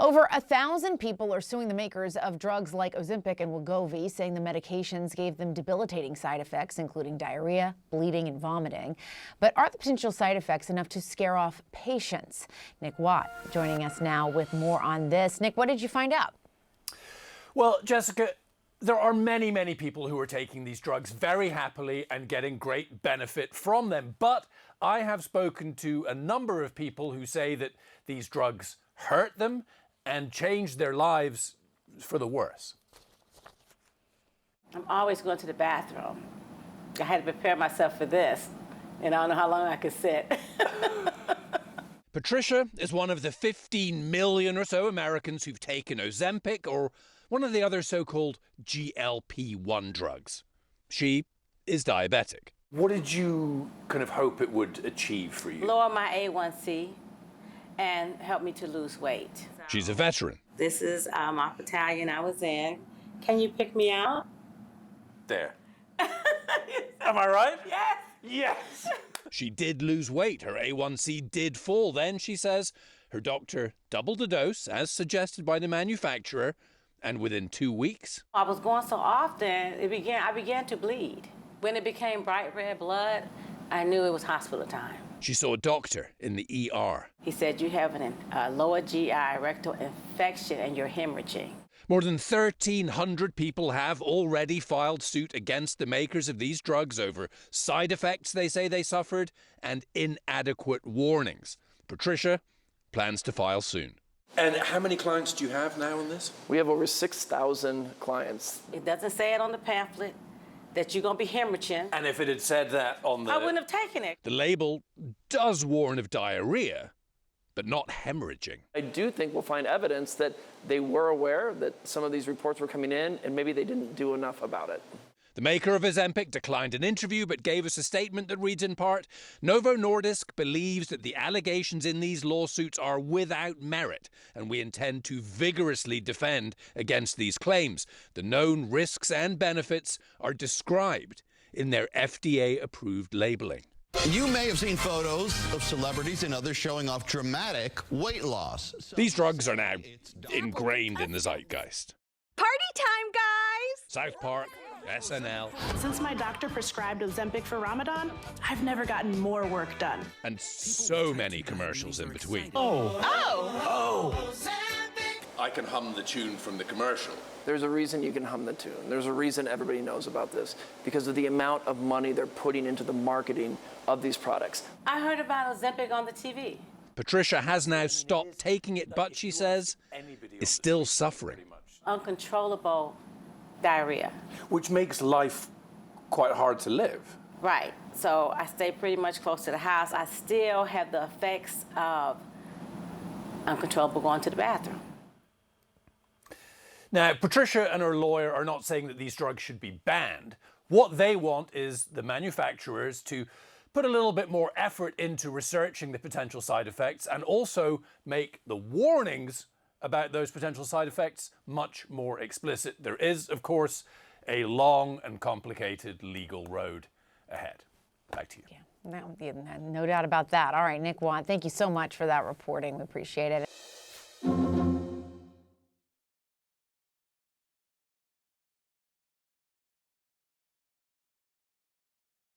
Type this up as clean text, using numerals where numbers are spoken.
Over 1,000 people are suing the makers of drugs like Ozempic and Wegovy, saying the medications gave them debilitating side effects, including diarrhea, bleeding, and vomiting. But are the potential side effects enough to scare off patients? Nick Watt joining us now with more on this. Nick, what did you find out? Well, Jessica, there are many, many people who are taking these drugs very happily and getting great benefit from them. But I have spoken to a number of people who say that these drugs hurt them and change their lives for the worse. I'm always going to the bathroom. I had to prepare myself for this, and I don't know how long I could sit. Patricia is one of the 15 million or so Americans who've taken Ozempic or one of the other so-called GLP-1 drugs. She is diabetic. What did you kind of hope it would achieve for you? Lower my A1C and help me to lose weight. She's a veteran. This is my battalion I was in. Can you pick me out? There. Am I right? Yes. Yes. She did lose weight. Her A1C did fall. Then, she says, her doctor doubled the dose, as suggested by the manufacturer, and within 2 weeks... I was going so often, I began to bleed. When it became bright red blood, I knew it was hospital time. She saw a doctor in the ER. He said, you have a lower GI rectal infection and you're hemorrhaging. More than 1,300 people have already filed suit against the makers of these drugs over side effects they say they suffered and inadequate warnings. Patricia plans to file soon. And how many clients do you have now on this? We have over 6,000 clients. It doesn't say it on the pamphlet that you're going to be hemorrhaging. And if it had said that on the... I wouldn't have taken it. The label does warn of diarrhea, but not hemorrhaging. I do think we'll find evidence that they were aware that some of these reports were coming in and maybe they didn't do enough about it. The maker of Ozempic declined an interview but gave us a statement that reads in part, Novo Nordisk believes that the allegations in these lawsuits are without merit, and we intend to vigorously defend against these claims. The known risks and benefits are described in their FDA-approved labeling. You may have seen photos of celebrities and others showing off dramatic weight loss. These drugs are now ingrained in the zeitgeist. Party time, guys! South Park, SNL. Since my doctor prescribed Ozempic for Ramadan, I've never gotten more work done. And so many commercials in between. I can hum the tune from the commercial. There's a reason you can hum the tune. There's a reason everybody knows about this, because of the amount of money they're putting into the marketing of these products. I heard about Ozempic on the TV. Patricia has now stopped taking it, but she says is still suffering. Uncontrollable diarrhea. Which makes life quite hard to live. Right. So I stay pretty much close to the house. I still have the effects of uncontrollable going to the bathroom. Now, Patricia and her lawyer are not saying that these drugs should be banned. What they want is the manufacturers to put a little bit more effort into researching the potential side effects and also make the warnings about those potential side effects much more explicit. There is, of course, a long and complicated legal road ahead. Back to you. Yeah, no doubt about that. All right, Nick Watt, thank you so much for that reporting. We appreciate it.